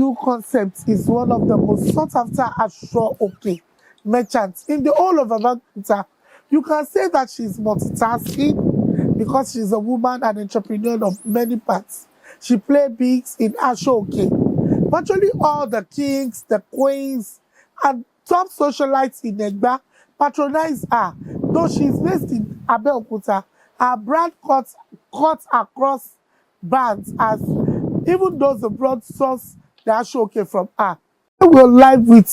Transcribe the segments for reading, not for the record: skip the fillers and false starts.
You concept is one of the most sought after Aso-Oke merchants in the whole of Abeokuta. You can say that she's multitasking because she's a woman and entrepreneur of many parts. She plays bigs in Aso-Oke. Virtually all the kings, the queens, and top socialites in Egba patronize her. Though she's based in Abeokuta, her brand cuts across bands as even those abroad source the Aso-Oke from her. We're live with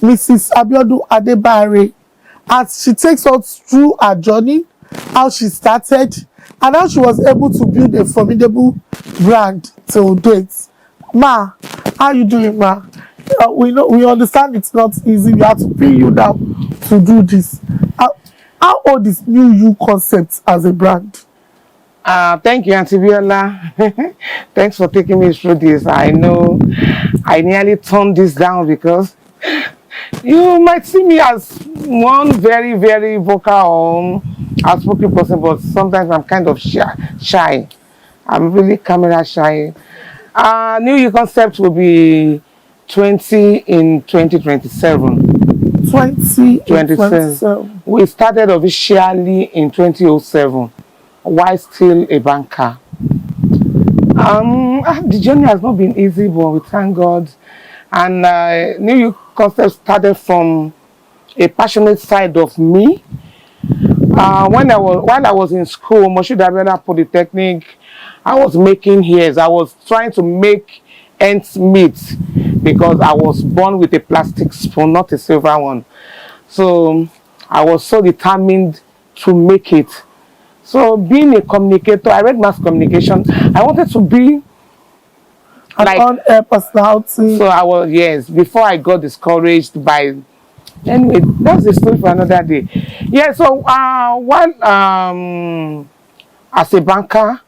Mrs. Abiodun Adebare as she takes us through her journey, how she started, and how she was able to build a formidable brand till date. Ma, how you doing, ma? We understand it's not easy. We have to pay you now to do this. How old is New You Concept as a brand? Thank you, Auntie Viola. Thanks for taking me through this. I know I nearly turned this down because you might see me as one very, very vocal or outspoken person, but sometimes I'm kind of shy. I'm really camera shy. New Year Concept will be 20 in 2027. 2027. We started officially in 2007. Why still a banker? The journey has not been easy, but we thank God. And New York Concept started from a passionate side of me. While I was in school, Moshood Abiola Polytechnic, I was making hairs. I was trying to make ends meet because I was born with a plastic spoon, not a silver one. So I was so determined to make it. So being a communicator, I read mass communication. I wanted to be like on-air personality. So I was, yes, before I got discouraged by, anyway, that's the story for another day. Yeah, so while as a banker,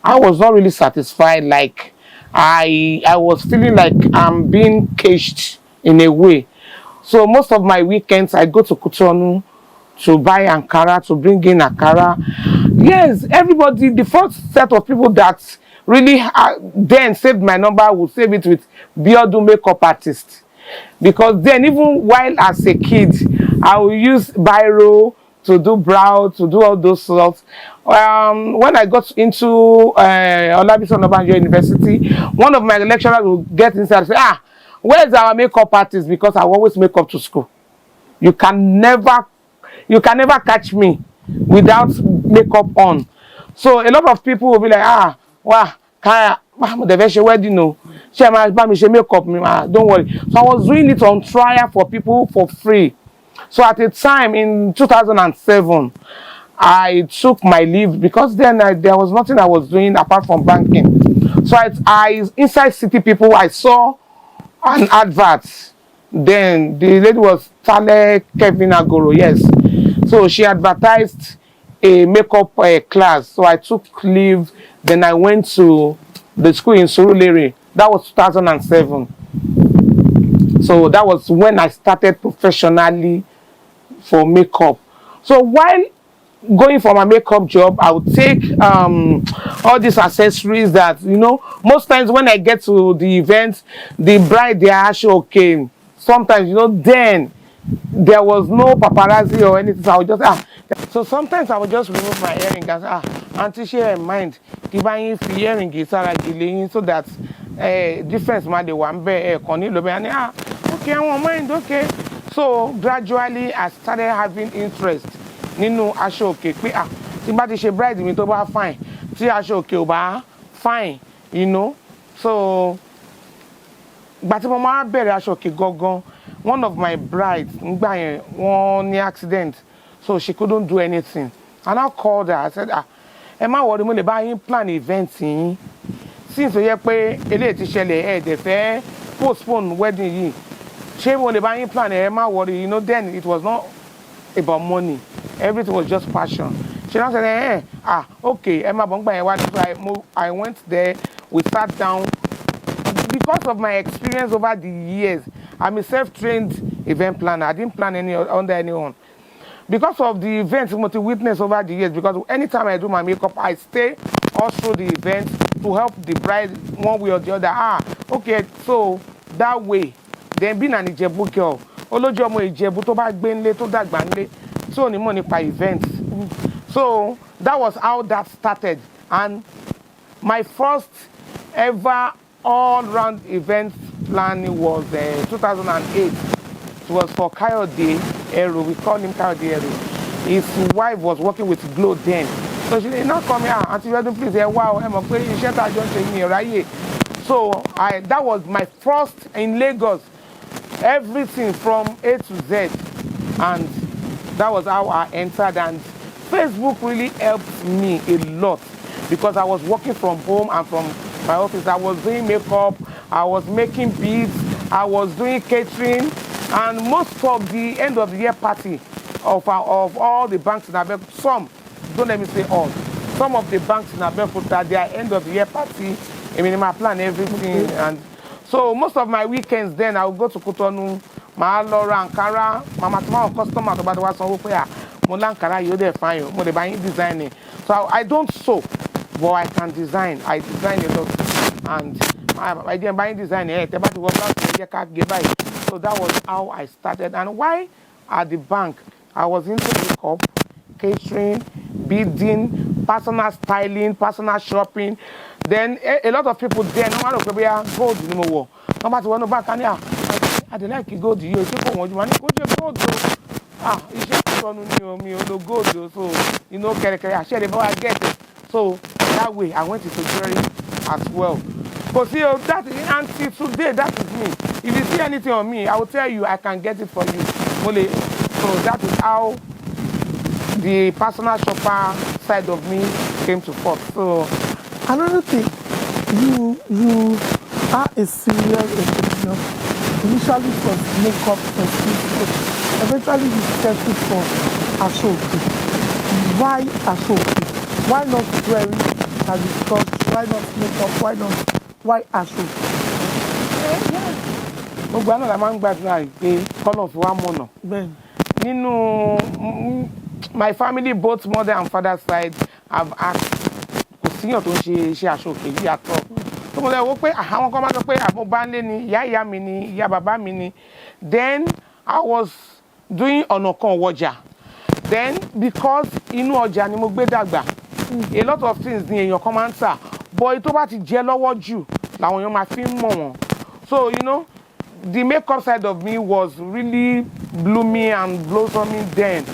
I was not really satisfied. Like I was feeling like I'm being caged in a way. So most of my weekends I go to Cotonou to buy Ankara, to bring in Ankara. Yes, everybody, the first set of people that really then saved my number would save it with Abiodun makeup artist. Because then, even while as a kid, I would use biro to do brow, to do all those sorts. When I got into Olabisi Onabanjo University, one of my lecturers would get inside and say, where's our makeup artist? Because I always make up to school. You can never catch me without makeup on. So a lot of people will be like, wow, where do you know? Makeup, don't worry. So I was doing it on trial for people for free. So at the time in 2007, I took my leave because then there was nothing I was doing apart from banking. So I inside City People, I saw an advert. Then the lady was Tale Kevin Agoro, yes. So she advertised a makeup class. So I took leave. Then I went to the school in Surulere. That was 2007. So that was when I started professionally for makeup. So while going for my makeup job, I would take all these accessories that, most times when I get to the event, the bride, they are Aso-Oke. Sometimes, then there was no paparazzi or anything. So I would just so sometimes I would just remove my earring and say, Auntie, share in mind, give me earring so that difference man they want be okay, I won't mind, okay. So gradually I started having interest nínú Aso-Oke pé tí bá ti ṣe bride mi tó bá fine, tí Aso-Oke ò bá fine, So gbà tí mo máa bẹ̀rẹ̀ Aso-Oke gangan, one of my brides ngbà yẹn wọ́n ní accident, so she couldn't do anything. And I called her. I said, ẹ má worry, mo lè bá yín plan event yín. Since ó yẹ pé eléyìí ti ṣẹlẹ̀ dẹ̀ fẹ́ postpone wedding yìí, ṣé mo lè bá yín plan ẹ má worry, then it was not about money. Everything was just passion. She now said, okay, Emma Bongba. I went there, we sat down. Because of my experience over the years, I'm a self-trained event planner. I didn't plan under anyone. Because of the events I witnessed over the years, because anytime I do my makeup, I stay all through the event to help the bride one way or the other. Okay, so that way, then being an Ijebu girl, olójú ọmọ Ìjẹ̀bú tó bá gbé ńlé tó dàgbà ńlé tí ò ní mọ̀ nípa events. So that was how that started. And my first ever all-round event planning was 2008. It was for Kayode Ero. We call him Kayode Ero. His wife was working with Glow then. So she did not come here, Auntie Abiodun, please, wow, so that was my first in Lagos, everything from A to Z. And that was how I entered. And Facebook really helped me a lot because I was working from home and from my office. I was doing makeup, I was making beads, I was doing catering, and most of the end of the year party of all the banks in Abeokuta, some, don't let me say all, some of the banks in Abeokuta, their end of the year party, I mean, I plan everything. And so most of my weekends then I would go to Cotonou, my Laura Ankara, my customer to buy the one who Ankara, you're there fine, you're buying designing. So I don't sew, but I can design. I design a lot, and I didn't buy design. So that was how I started. And why at the bank I was into makeup, catering, beading, personal styling, personal shopping. Then a lot of people there, no matter where gold anymore. No matter what, no back and I don't like you gold. You take on one, go to gold. It's just on me, no gold. So you know, I share it, but I get it. So that way, I went into jewelry as well. But see, that until today, that is me. If you see anything on me, I will tell you, I can get it for you. So that is how the personal shopper side of me came to forth. So another thing, you are a serious entrepreneur. Initially for makeup and eventually you settled for Aso-Oke. Why Aso-Oke? Why not jewelry as discussed? Why not makeup? Why Aso-Oke? Gbogbo àná la máa ń gbàdúrà pé kọ́lọ̀ fi wá mọ̀nà. Nínú my family, both mother and father side, have asked kò síyàn tó ń ṣe iṣẹ́ Aso-Oke yìí àtọ̀. Tó mo lè wo pé àwọn kan máa sọ pé àbọ̀ bá ń lé ni ìyá mi ni ìyá bàbá mi ni. Then I was doing ọ̀nà kan wọjà. Then because inú ọjà ni mo gbé dàgbà, a lot of things ni èèyàn kan máa ń tà. But tó bá ti jẹ lọ́wọ́ jù làwọn èèyàn máa fi ń mọ̀ wọ́n. So you know, the makeup side of me was really blooming and blossoming then.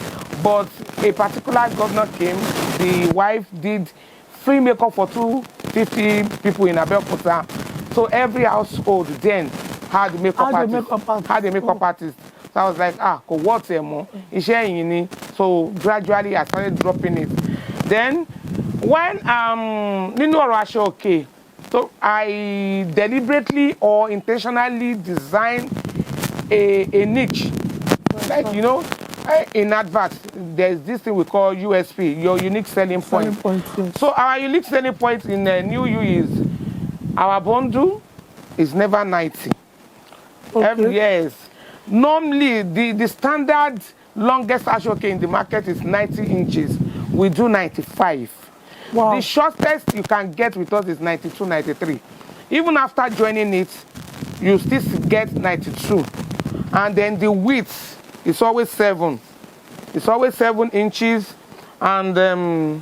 But a particular governor came, the wife did free makeup for 250 people in Abeokuta. So every household then had a makeup artist. So I was like, ko what more? So gradually I started dropping it. Then when nínú ọ̀rọ̀ Aso-Oke, so I deliberately or intentionally designed a niche. Like, you know, in adverts, there's this thing we call USP, your unique selling point. Yes. So our unique selling point in New U is our bundle is never 90. Okay. Yes. Normally, the standard longest Aso-Oke in the market is 90 inches. We do 95. Wow. The shortest you can get with us is 92, 93. Even after joining it, you still get 92. And then the width is always 7. It's always 7 inches. And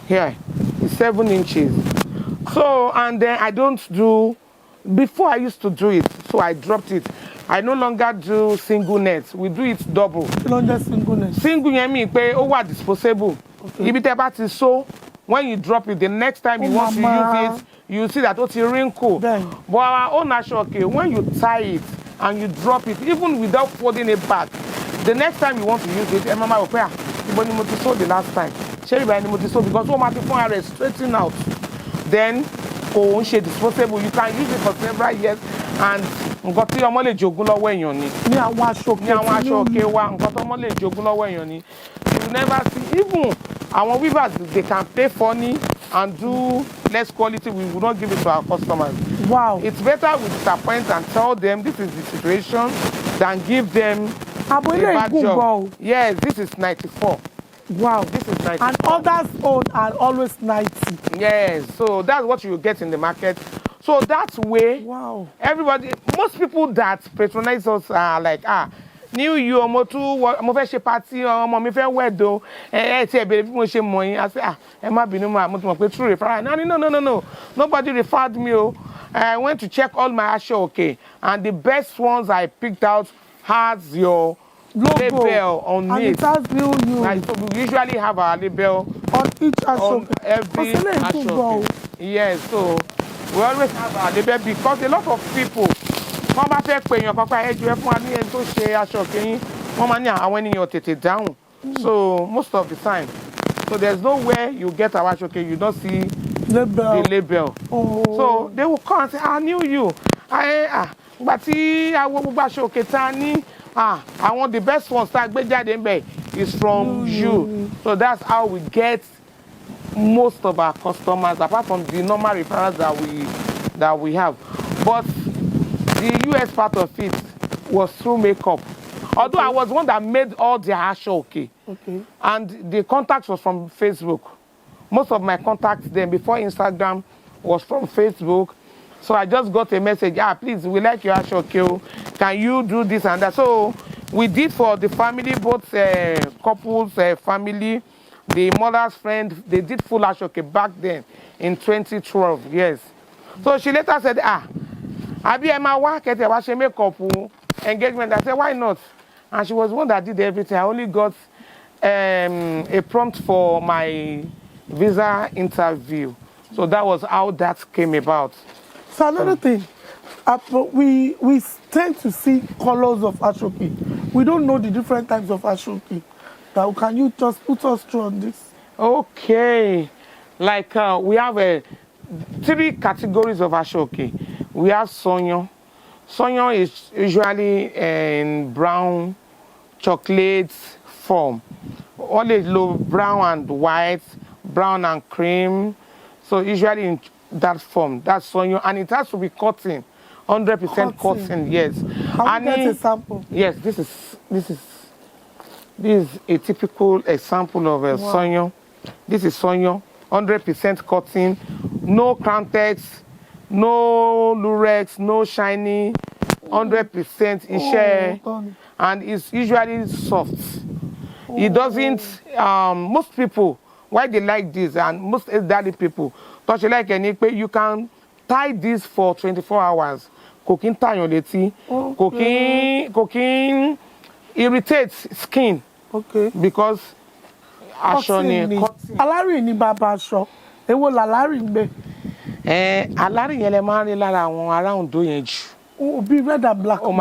here, it's 7 inches. So, and then I don't do, before I used to do it, so I dropped it. I no longer do single net. We do it double. Single net. Single, I mean, over disposable. If it ever is so, when you drop it, the next time you want to use it, you see that it's a wrinkle. But our own Aso-Oke, when you tie it and you drop it, even without folding it back, the next time you want to use it, remember, but you must sew the last time. Because what matter for is straighten out. Then, disposable. You can use it for several years, and nǹkan tí ọmọ lè jogún lọ́wọ́ èèyàn ni. Ní àwọn Aso-Oke wa nǹkan tí ọmọ lè jogún lọ́wọ́ èèyàn ni. You never see, even our weavers, they can pay funny and do less quality. We will not give it to our customers. Wow. It's better we disappoint and tell them this is the situation than give them a bad job. Yes, this is 94. Wow. This is 94. And others own are always 90. Yes, so that's what you get in the market. So that way, Wow. everybody, most people that patronize us are like, new you, mo fẹ́ ṣe party, ọmọ mi fẹ́ wed o, ti ẹ bèrè bí mo ṣe mọ̀ yín, I say, ẹ má bínú ma, mo ti mọ̀ pé true referral. No. Nobody referred me o. I went to check all my Aso-Oke, and the best ones I picked out has your label on and it. It has real you. Like, so we usually have our label on each on Aso-Oke. every Aso-Oke. Yes, so we always have our label because a lot of people, wọ́n bá fẹ́ pè èèyàn kankan ẹjọ́ ẹ fún wa ní ẹni tó ṣe Aso-Oke yín, wọ́n máa ní àwọn ènìyàn tètè dáhùn. So most of the time, so there's no way you get our Aso-Oke, you don't see the label. So they will come and say, I knew you. But I will Aso-Oke tani. I want the best ones that gbé jáde ńbẹ̀ is from you. So that's how we get most of our customers, apart from the normal referrals that we have. But the US part of it was through makeup. Although I was one that made all the Aso-Oke. Okay. And the contact was from Facebook. Most of my contacts then before Instagram was from Facebook. So I just got a message, please, we like your Aso-Oke. Can you do this and that? So we did for the family, both couples, family, the mother's friend, they did full Aso-Oke back then in 2012, yes. So she later said, Abi Emma, why can't I wash a makeup engagement? I said, why not? And she was the one that did everything. I only got a prompt for my visa interview. So that was how that came about. So another thing, we tend to see colors of Aso-Oke. We don't know the different types of Aso-Oke. Now, can you just put us through on this? Okay. Like we have 3 categories of Aso-Oke. We have Sonyo. Sonyo is usually in brown chocolate form. Always low brown and white, brown and cream. So usually in that form, that's Sonyo. And it has to be cotton, 100% cotton, yes. Can we get a sample? Yes, this is a typical example of a Sonyo. This is Sonyo, 100% cotton, no crown text, no lurex, no shiny, 100% iṣẹ́, and it's usually soft. It doesn't, most people, why they like this, and most elderly people, touch like any, you can tie this for 24 hours. Cooking tie on the tea, cooking irritates skin. Okay. Because aṣọ ni cotton. Alárì ni bàbá aṣọ. Èwo làlárì ńbẹ̀? Alárì yẹn lẹ máa ń rí lára àwọn ará Oǹdó yẹn jù. Ó bí red and black. Ó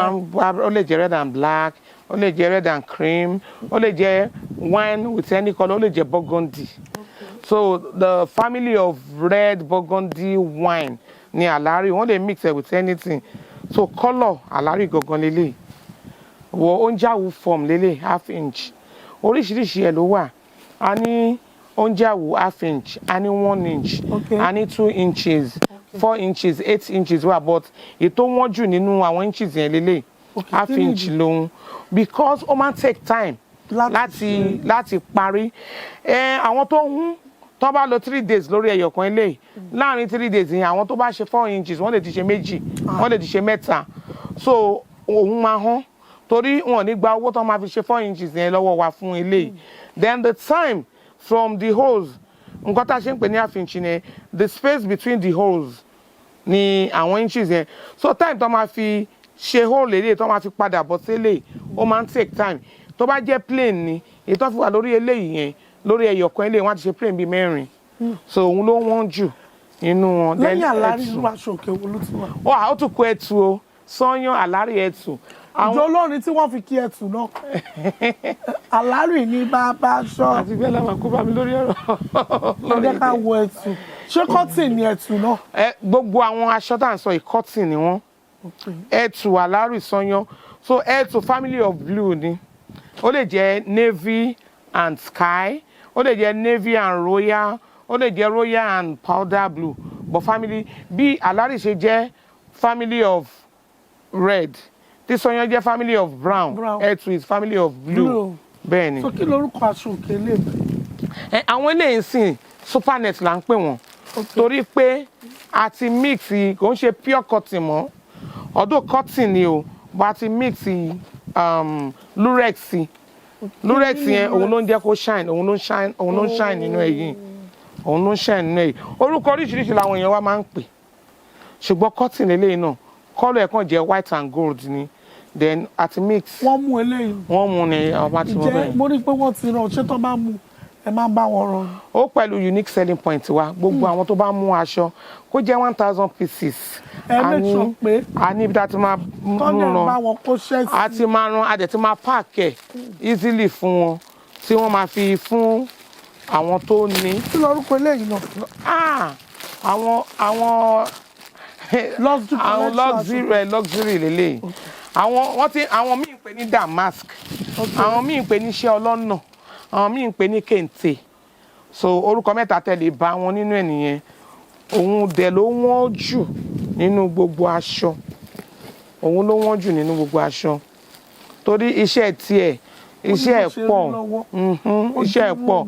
lè jẹ́ red and black, ó lè jẹ́ red and cream, ó lè jẹ́ wine with any color, ó lè jẹ́ burgundy. Okay. So the family of red burgundy wine ni Alárì, wọ́n lè mix it with anything. So color Alárì gangan lélẹ̀. Wo onjawu form lélẹ̀, half inch. Oríṣiríṣi ẹ̀ ló wà. A ní onjawu half inch, a ní 1 inch, a ní 2 inches, 4 inches, 8 inches wà, but ètò wọ́n jù nínú àwọn inches yẹn lélẹ̀, half inch lòun. Because ó máa take time láti parí. Àwọn tó ń tó bá lò 3 days lórí ẹyọ̀kan eléyìí, láàrin 3 days yẹn àwọn tó bá ṣe 4 inches wọ́n lè ti ṣe méjì, wọ́n lè ti ṣe mẹ́ta. So òun máa hán torí wọn ní gba owó tó máa fi ṣe 4 inches yẹn lọ́wọ́ wa fún eléyìí. Then the time from the holes, nǹkan tá a ṣe ń pè ní half inch yẹn, the space between the holes ni àwọn inches yẹn. So time tó máa fi ṣe hole eléyìí tó máa fi padà bọ̀ sí eléyìí, ó máa ń take time. Tó bá jẹ́ plain ni, èyí tó fi wà lórí eléyìí yẹn, lórí ẹyọ̀kan eléyìí wọ́n á ti ṣe plain bíi 4. So òun ló wọ́n jù nínú wọn. Lẹ́yìn Alárì irú Aso-Oke wo ló ti wà? Ó tún kó ẹ̀tù o, Sonyo, Alárì, ẹ̀tù. Ìjọ olórin tí wọ́n fi kí ẹ̀tù náà. Alárì ní bàbá aṣọ. Àti bẹ́ẹ̀ la máa kó bá mi lórí ọ̀rọ̀. Ẹ jẹ́ ká wo ẹ̀tù. Ṣé cotton ni ẹ̀tù náà? Gbogbo àwọn aṣọ tá à ń sọ yìí cotton ni wọ́n. Ẹ̀tù, Alárì, Sonyo. So ẹ̀tù family of blue ni. Ó lè jẹ́ navy and sky. Ó lè jẹ́ navy and royal. Ó lè jẹ́ royal and powder blue. But family, bí Alárì ṣe jẹ́ family of red. This Sonyo jẹ́ family of brown. Ẹ̀tù is family of blue. Bẹ́ẹ̀ni. So kí lorúkọ Aso-Oke lè? Àwọn eléyìí sìn supernet là ń pè wọ́n. Torí pé àti mix kò ń ṣe pure cotton mọ́ although cotton ni o but àti mix lurex lurex yẹn òun ló ń jẹ́ kó shine òun ló ń shine nínú ẹ̀yìn òun ló ń shine nínú ẹ̀yìn orúkọ oríṣiríṣi làwọn èèyàn wa máa ń pè ṣùgbọ́n cotton lélẹ́yìn náà kọ́lọ̀ ẹ̀ kàn jẹ́ white and gold ni then àti mix. wọ́n mú eléyìí. wọ́n mú ni ọba tí wọ́n bẹ̀rẹ̀. mo rí i pé wọ́n ti rán ṣé tó bá mú ẹ máa bá wọn rán. ó pẹ̀lú unique selling point wa gbogbo àwọn tó bá mú aṣọ kó jẹ́ 1000 pieces. ẹ make sure pé a ní ibi tá a ti máa mú tọ́lẹ̀ bá wọn kó ṣẹ́ sí. a ti máa ran a dẹ̀ ti máa pack ẹ̀ easily fún wọn tí wọ́n máa fi fún àwọn tó ní. kí lorúkọ eléyìí náà. àwọn luxury lélẹ̀ àwọn míì ń pè ní damask àwọn míì ń pè ní iṣẹ́ ọlọ́nà àwọn míì ń pè ní kente so orúkọ mẹ́ta tẹ̀lé bá wọn nínú ẹ̀ nìyẹn òun dẹ̀ ló wọ́n jù nínú gbogbo aṣọ òun ló wọ́n jù nínú gbogbo aṣọ torí iṣẹ́ tiẹ̀ iṣẹ́ ẹ̀ pọ̀ iṣẹ́ ẹ̀ pọ̀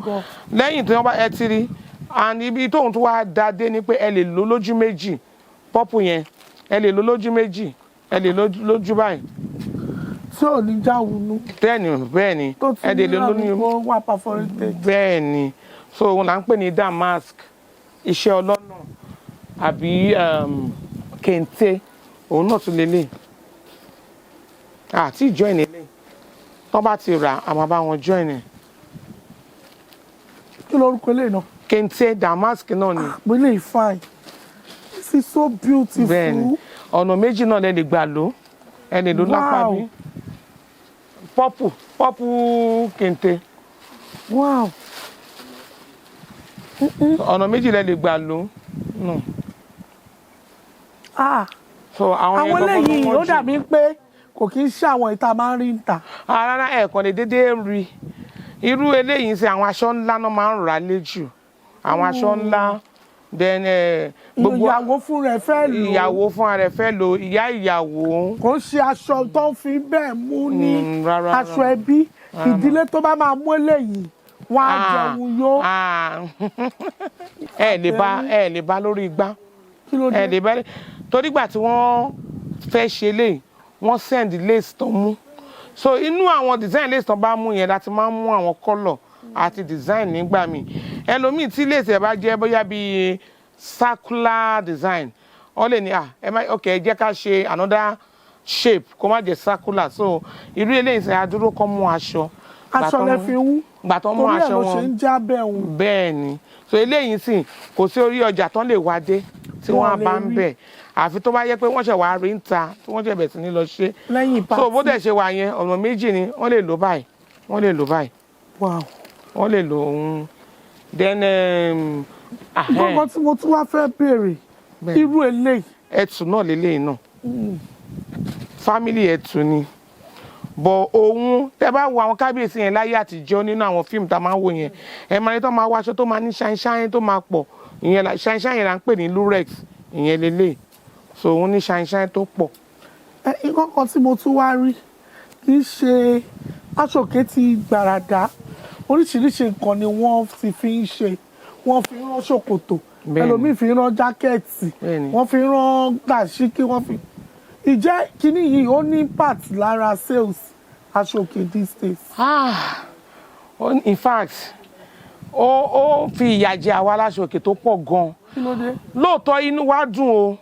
lẹ́yìn tí wọ́n bá ẹ ti rí and ibi tóun tó wá dá dé ni pé ẹ lè lò lójú méjì pọ́pù yẹn ẹ lè lò lójú méjì ẹ lè lójú báyìí. tí ò ní jáwunú. bẹ́ẹ̀ ni ẹ lè lò lójú wà perforated. bẹ́ẹ̀ ni so òun là ń pè ní damask iṣẹ́ ọlọ́nà àbí kente òun náà tún lélẹ̀ àti join ilé tó bá ti rà àmọ́ bá wọn join ẹ̀. kí lorúkọ eléyìí náà. kente damask náà ni. mo lè fine. This is so beautiful. bẹ́ẹ̀ni ọ̀nà méjì náà lẹ lè gbà lò ẹ lè lò lápá bí pọ́pù kente. wow. ọ̀nà méjì lẹ lè gbà lò. so àwọn eléyìí ó dàbí pé kò kí ń ṣe àwọn ìta máa ń rí níta. rárá ẹ̀ẹ̀kan lè déédéé rí irú eléyìí ṣe àwọn aṣọ ńlá náà máa ń rà lẹ́jù àwọn aṣọ ńlá then gbogbo ìyàwó fún rẹ̀ fẹ́ lò ìyàwó fún rẹ̀ fẹ́ lò ìyá ìyàwó. kò ṣe aṣọ tó ń fi bẹ́ẹ̀ mú ní aṣọ ẹbí ìdílé tó bá máa mú eléyìí wọ́n á jẹun yó. ẹ lè bá lórí igbá ẹ lè bá torí gbà tí wọ́n fẹ́ ṣe lè wọ́n send lace tó mú so inú àwọn design lace tó bá mú yẹn láti máa ń mú àwọn colour àti design nígbà míì ẹlòmíì tí lace ẹ bá jẹ́ bóyá bíi circular design ó lè ní ẹ jẹ́ ká ṣe another shape kó má jẹ́ circular so irú eléyìí ṣe àdúró kọ́ mú aṣọ lẹ fi wú gbàtọ́ mú aṣọ wọn torí ẹ̀ ló ṣe ń jábẹ́ òun. bẹ́ẹ̀ ni so eléyìí sì kò sí orí ọjà tán lè wá dé tí wọ́n bá ń bẹ̀ àfi tó bá yẹ pé wọ́n ṣẹ̀ wá rí ń ta tí wọ́n ṣẹ̀ bẹ̀ sí ní lọ ṣe lẹ́yìn pàtó so bó dẹ̀ ṣe wà yẹn ọ̀nà méjì ni wọ́n lè lò báyìí wọ́n lè lò báyìí wọ́n lè lò òun then gbọ́ngàn tí mo tún wá fẹ́ béèrè irú eléyìí. ẹ̀tù náà lélẹ́yìí náà family ẹ̀tù ni bọ̀ òun tẹ́ bá wo àwọn kábíyèsí yẹn láyé àtijọ́ nínú àwọn fíìmù tá a máa ń wò yẹn ẹ máa ní tó máa wọ aṣọ tó máa ní ṣáínṣáín tó máa pọ̀ ìyẹn ṣáínṣáín yẹn là ń pè ní lurex ìyẹn lélẹ́yìí so òun ní ṣáínṣáín tó pọ̀. nǹkan kan tí mo tún wá rí kì í ṣe Aso-Oke ti gbàràdá oríṣiríṣi nǹkan ni wọ́n ti fi ń ṣe wọ́n fi ń rán ṣòkòtò ẹlòmíì fi ń rán jákẹ́ẹ̀tì wọ́n fi ń rán dàṣíkí wọ́n fi ìjẹ́ kínní yìí ó ní part lára sales Aso-Oke these days. In fact ó fi ìyà jẹ àwa Aso-Oke tó pọ̀ gan-an. kí ló dé. lóòótọ́ inú wa dùn o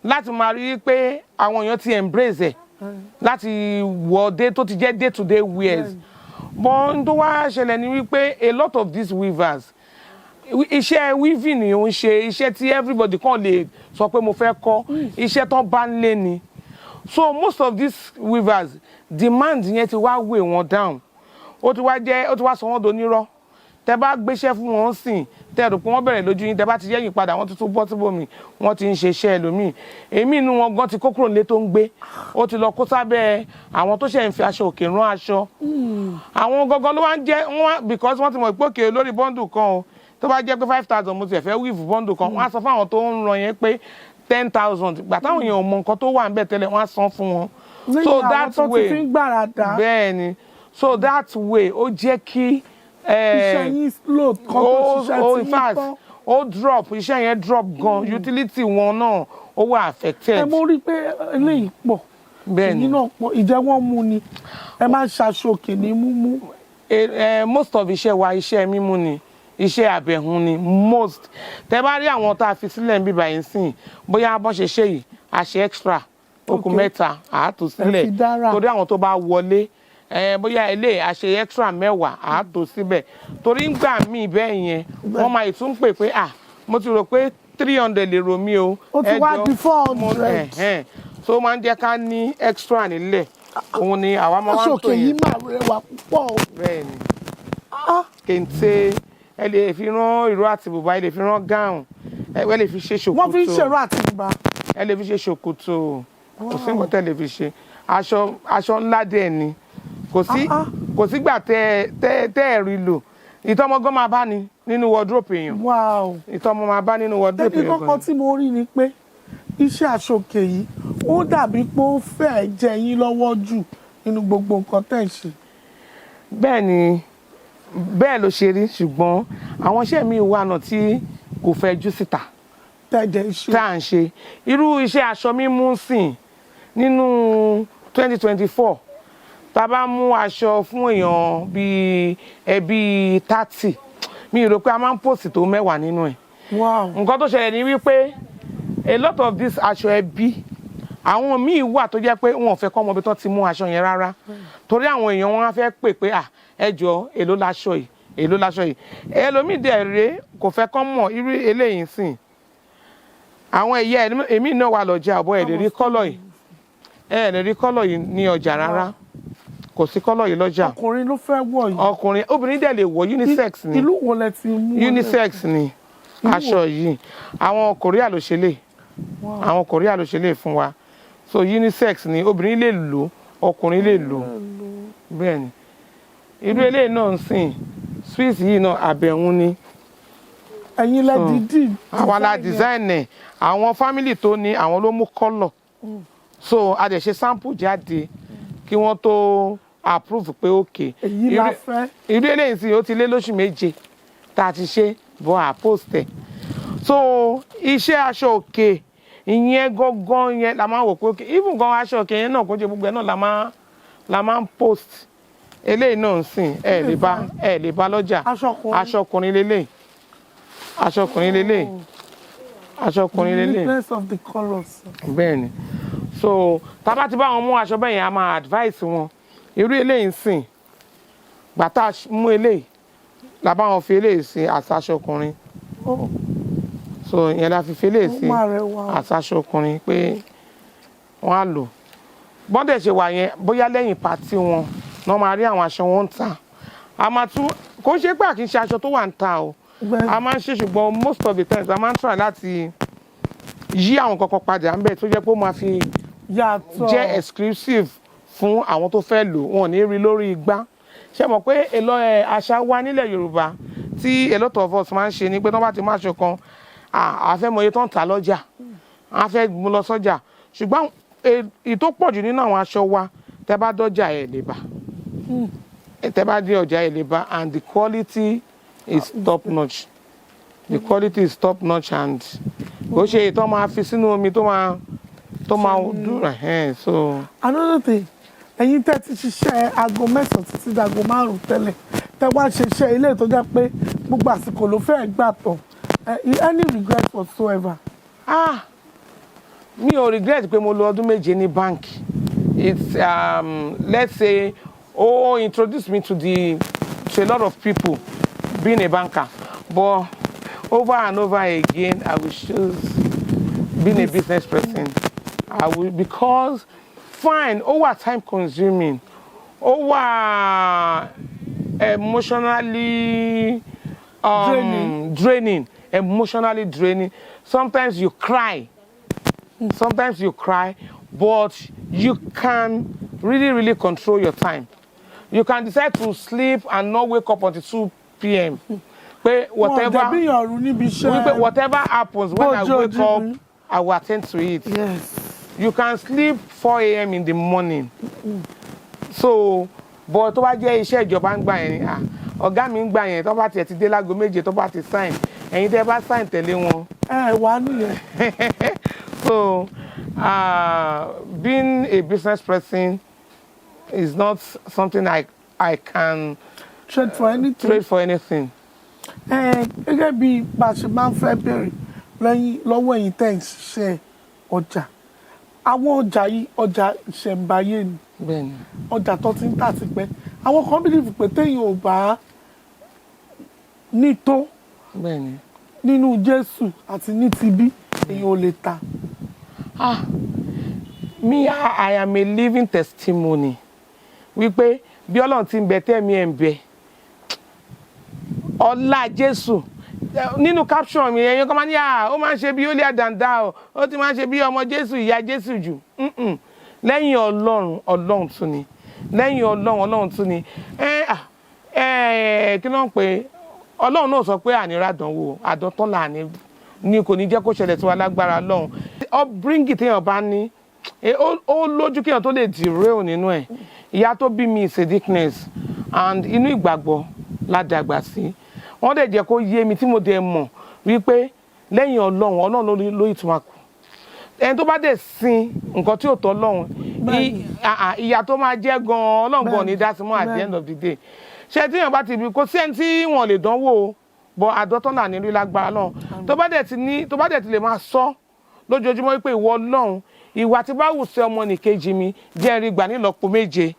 láti máa rí i pé àwọn èèyàn ti embrace ẹ̀ láti wọ̀ dé tó ti jẹ́ day to day wears but n tó wá ṣẹlẹ̀ ni wípé a lot of these weavers iṣẹ́ weaving ni ó ń ṣe iṣẹ́ tí everybody kàn lè sọ pé mo fẹ́ kọ́ iṣẹ́ tán bá ń lé ni so most of these weavers demand yẹn ti wá weigh wọn down ó ti wá sọ wọ́n donírọ́ tẹ bá gbéṣẹ́ fún wọn sìn tẹ rò pé wọ́n bẹ̀rẹ̀ lójú yín tẹ bá ti yẹ̀yìn padà wọ́n tuntun bọ́ síbòmí wọ́n ti ń ṣe iṣẹ́ ẹlòmíì èmi inú wọn gan ti kó kúrò nílé tó ń gbé ó ti lọ kó sábẹ́ àwọn tó ṣe ń fi Aso-Oke rán aṣọ àwọn gangan ló wá ń jẹ́ wọ́n because wọ́n ti mọ̀ pé òkè lórí bọ́ńdù kan o tó bá jẹ́ pé 5,000 mo ti fẹ́ weave bọ́ńdù kan wọ́n á sọ fún àwọn tó ń ran yẹn pé 10,000 gbà táwọn èèyàn mọ nǹkan tó wà ń bẹ̀ tẹ́lẹ̀ wọ́n á san fún wọn so that way bẹ́ẹ̀ ni so that way ó jẹ́ kí iṣẹ́ yín slow kan tó ṣiṣẹ́ tí yín tán. ó drop iṣẹ́ yẹn drop gan utility wọn náà ó wà affected. ẹ mo rí pé eléyìí pọ̀ bẹ́ẹ̀ni èyí náà pọ̀ ìjẹ́ wọ́n mú ni ẹ máa ń ṣaṣọ-òkè ní múmú. Most of iṣẹ́ wa iṣẹ́ mímú ni iṣẹ́ àbẹ̀hún ni most tẹ bá rí àwọn tá a fi sílẹ̀ ń bíbá yín sìn bóyá bọ́n ṣe ṣe yìí a ṣe extra okùn mẹ́ta àátò sílẹ̀ torí àwọn tó bá wọlé bóyá ilé a ṣe extra mẹ́wàá àátò síbẹ̀ torí ń gbà míì bẹ́ẹ̀ yẹn wọ́n máa tún pè pé mo ti rò pé 300 lè rò mí o ó ti wá di 400 so máa ń jẹ́ ká ní extra nílẹ̀ òun ni àwa máa ń tó yẹn. Aso-Oke yìí máa rẹwà púpọ̀ o. bẹ́ẹ̀ni kente ẹ lè fi rán ìró àti bùbá ẹ lè fi rán gáùn ẹ lè fi ṣe ṣòkòtò wọ́n fi ń ṣèrò àti bùbá. ẹ lè fi ṣe ṣòkòtò kò sí nǹkan tẹ́ lè fi ṣe aṣọ ńlá dẹ̀ ni kò sígbà tẹ́ ẹ rí lò ìtọ́mọgán máa bá ní nínú wardrobe èèyàn ìtọ́mọ máa bá nínú wardrobe èèyàn. ẹni kọ́kọ́ tí mo rí ni pé iṣẹ́ Aso-Oke yìí ó dàbí pé ó fẹ́ẹ̀ jẹ yín lọ́wọ́ jù nínú gbogbo nǹkan tẹ́ ẹ̀ ṣe. bẹ́ẹ̀ ni bẹ́ẹ̀ ló ṣe rí ṣùgbọ́n àwọn iṣẹ́ mi wà náà tí kò fẹ́ jú síta tá à ń ṣe irú iṣẹ́ aṣọ mímú sìn nínú 2024 tá a bá mú aṣọ fún èèyàn bíi ẹbí 30 mi rò pé a máa ń pòsì tó 10 nínú ẹ̀. nǹkan tó ṣẹlẹ̀ ní wípé a lot of this aṣọ ẹbí àwọn míì wà tó jẹ́ pé wọn ò fẹ́ kọ́ ọmọ ibi tó ti mú aṣọ yẹn rárá torí àwọn èèyàn wọn á fẹ́ pè pé ẹ jọ èló láṣọ yìí èló láṣọ yìí ẹlòmíì dẹ̀ rèé kò fẹ́ kọ́ mọ̀ irú eléyìí sìn àwọn ẹ̀yà èmi náà wà lọ́jà ọ̀bọ ẹ̀ lè rí kọ́lọ̀ yìí ẹ̀ lè rí kọ́lọ̀ yìí ní ọjà rárá kò sí kọ́lọ̀ yìí lọ́jà. ọkùnrin ló fẹ́ wọ̀ yìí. ọkùnrin obìnrin dẹ̀ lè wọ̀ unisex ni. ìlú wo lẹ ti mú. unisex ni aṣọ yìí àwọn Korea ló ṣe lè àwọn Korea ló ṣe lè fún wa so unisex ni obìnrin lè lò ọkùnrin lè lò bẹ́ẹ̀ ni irú eléyìí náà ń sìn swiss yìí náà àbẹ̀wọ̀n ni. ẹ̀yin lẹ dídì. àwa la design ẹ̀ àwọn family tó ní àwọn ló mú kọ́lọ̀ so a dẹ̀ ṣe sample jáde kí wọ́n tó approve pé okay. èyí la fẹ́. irú eléyìí sì ó ti lé lóṣù méje tá a ti ṣe bọ́ àpost ẹ̀ so iṣẹ́ Aso-Oke ìyẹn gangan yẹn la máa wò pé okay even gan Aso-Oke yẹn náà kó jẹ gbogbo ẹ̀ náà la máa ń post eléyìí náà ń sìn ẹ lè bá lọ́jà aṣọkùnrin lélẹ̀ aṣọkùnrin lélẹ̀ aṣọkùnrin lélẹ̀. the place of the colours. bẹ́ẹ̀ ni so tá bá ti bá wọn mú aṣọ bẹ́ẹ̀ yẹn a máa advice wọn irú eléyìí ń sìn gbàtà mú eléyìí la bá wọn fi eléyìí sí aṣọkùnrin so ìyẹn la fi eléyìí sí aṣọkùnrin pé wọ́n á lò bọ́ndẹ̀ ṣe wà yẹn bóyá lẹ́yìn pàtí wọn náà máa rí àwọn aṣọ wọn ń tà a máa tún kò ṣe pé àkínṣe aṣọ tó wà ń tà o a máa ń ṣe ṣùgbọ́n most of the times a máa ń try láti yí àwọn kankan padà ń bẹ̀ tó jẹ́ pé ó máa fi jẹ́ exclusive fún àwọn tó fẹ́ lò wọn ò ní rí lórí igbá ṣe mọ̀ pé àṣà wa nílẹ̀ Yorùbá tí a lot of us máa ń ṣe ni pé tó bá ti máa ṣe kan a fẹ́ mọ iye tó ń tà lọ́jà a fẹ́ mú lọ sọ́jà ṣùgbọ́n èyí tó pọ̀ jù nínú àwọn aṣọ wa tẹ́ bá dọ́jà ẹ̀ lè bá tẹ́ bá dé ọjà ẹ̀ lè bá and the quality is top notch the quality is top notch and kò ṣe ìtọ́ máa fi sínú omi tó máa dùn so. another thing ẹ̀yin tẹ́ ti ṣiṣẹ́ aago 9 títí dago 5 tẹ́lẹ̀ tẹ́ wá ṣiṣẹ́ ilé tó jẹ́ pé gbogbo àsìkò ló fẹ́ gbà tán any regret whatsoever. mi ò regret pé mo lò ọdún 7 ní bank it's let's say introduce me to a lot of people being a banker but over and over again I will choose being a business person because fine over time consuming over emotionally draining emotionally draining sometimes you cry but you can really control your time you can decide to sleep and not wake up until 2 p.m. whatever happens when I wake up I will attend to it. You can sleep 4 a.m. in the morning. So but tó bá jẹ́ iṣẹ́ ìjọba ń gbà yẹn ọ̀gá mi ń gbà yẹn tó bá tiẹ̀ ti dé lágo 7 tó bá ti sign ẹ̀yin tẹ́ bá sign tẹ̀lé wọn. Wà nìyẹn. So being a business person is not something I can trade for anything. Gẹ́gẹ́ bí bá a ṣe máa ń fẹ́ bẹ̀rẹ̀ lọ́wọ́ ẹ̀yin tẹ́ ń ṣiṣẹ́ ọjà. Àwọn ọjà yìí ọjà ìṣẹ̀ǹbáyé ni. Bẹ́ẹ̀ni. Ọjà tó ti ń tà ti pẹ́. Àwọn kan believe pé téèyàn ò bá ní tó. Bẹ́ẹ̀ni. Nínú Jésù àti ní tibí èèyàn ò lè tà. Me, I am a living testimony. Wípé bí Ọlọ́run ti ń bẹ tẹ́mi ẹ̀ ń bẹ. Ọlá Jésù. Nínú caption mi ẹ̀yin kan máa ní ó máa ń ṣe bí holier than thou, ó ti máa ń ṣe bí ọmọ Jésù, ìyá Jésù jù. Lẹ́yìn Ọlọ́run tún ni. Lẹ́yìn Ọlọ́run tún ni. Kí ló ń pè Ọlọ́run náà sọ pé àníràdánwò àdọ́tán là ní kò ní jẹ́ kó ṣẹlẹ̀ tí wà lágbára Ọlọ́run. Upbringing téèyàn bá ní ó lójú kéèyàn tó lè derail nínú ẹ̀. Ìyá tó bí mi is a dickness and inú ìgbàgbọ́ la dàgbà sí. Wọ́n dẹ̀ jẹ́ kó yé mi tí mo dẹ̀ mọ̀ wípé lẹ́yìn Ọlọ́run ló ìtumọ̀ kù. Ẹni tó bá dẹ̀ sin nǹkan tí ò tọ́ Ọlọ́run ìyà tó máa jẹ́ gan-an Ọlọ́run gan ní dá sí mọ́ at the end of the day. Ṣé tí èèyàn bá ti bí kò sí ẹni tí wọ́n lè dánwò bọ́ àdọ́tán náà nílùú lágbára Ọlọ́run. Tó bá dẹ̀ ti lè máa sọ lójoojúmọ́ wípé ìwọ Ọlọ́run ìwà tí bá wù sí ọmọ nìkejì mi jẹ́ rí gbà nílọ́po méje.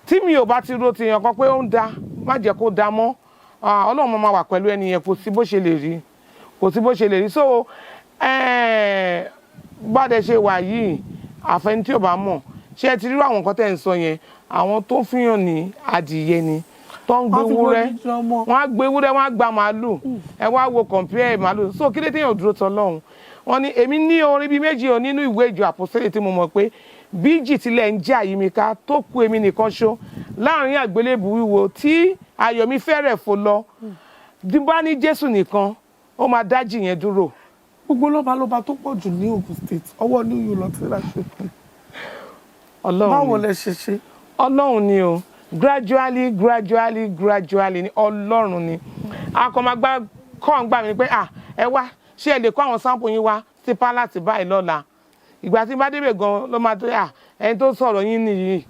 Tí mi ò bá ti ro ti yàn kan pé ó ń da má jẹ́ kó da mọ́. Ọlọ́run máa wà pẹ̀lú ẹni yẹn kò sí bó ṣe lè rí. So bá dẹ̀ ṣe wà yìí àfẹni tí ò bá mọ̀ ṣé ẹ ti rí àwọn nǹkan tẹ́ ń sọ yẹn àwọn tó fihàn ní adìyẹ ni tó ń gbé ewúrẹ́ wọ́n á gbé ewúrẹ́ wọ́n á gba màálù ẹ wá wo compare màálù. So kí ló téèyàn dúró tọ́ lọ́hùn. Wọ́n ní èmi ní orin bíi méjì nínú ìwé ìjọ àpòsílẹ̀ tí mo mọ̀ pé bíjì tilẹ̀ ń jà yí mi ká tó kù èmi nìkan ṣó láàrin àgbélébù wíwo tí ayọ̀ mi fẹ́rẹ̀ fò lọ bí bá ní Jésù nìkan ó máa dájì yẹn dúró. Gbogbo lọ́balọ́ba tó pọ̀ jù ní Ogun State ọwọ́ ní yóò lọ tí ra ṣe pé báwo lẹ ṣe ṣe. Ọlọ́run ni o gradually ni Ọlọ́run ni. Akọ̀mọ̀gbá kọ́ ń gbà mí pé ẹ wá ṣé ẹ lè kó àwọn sample yín wá sí palace báyìí lọ́la. Ìgbà tí bá débẹ̀ gan ló máa tó ẹni tó sọ̀rọ̀ yín nìyí.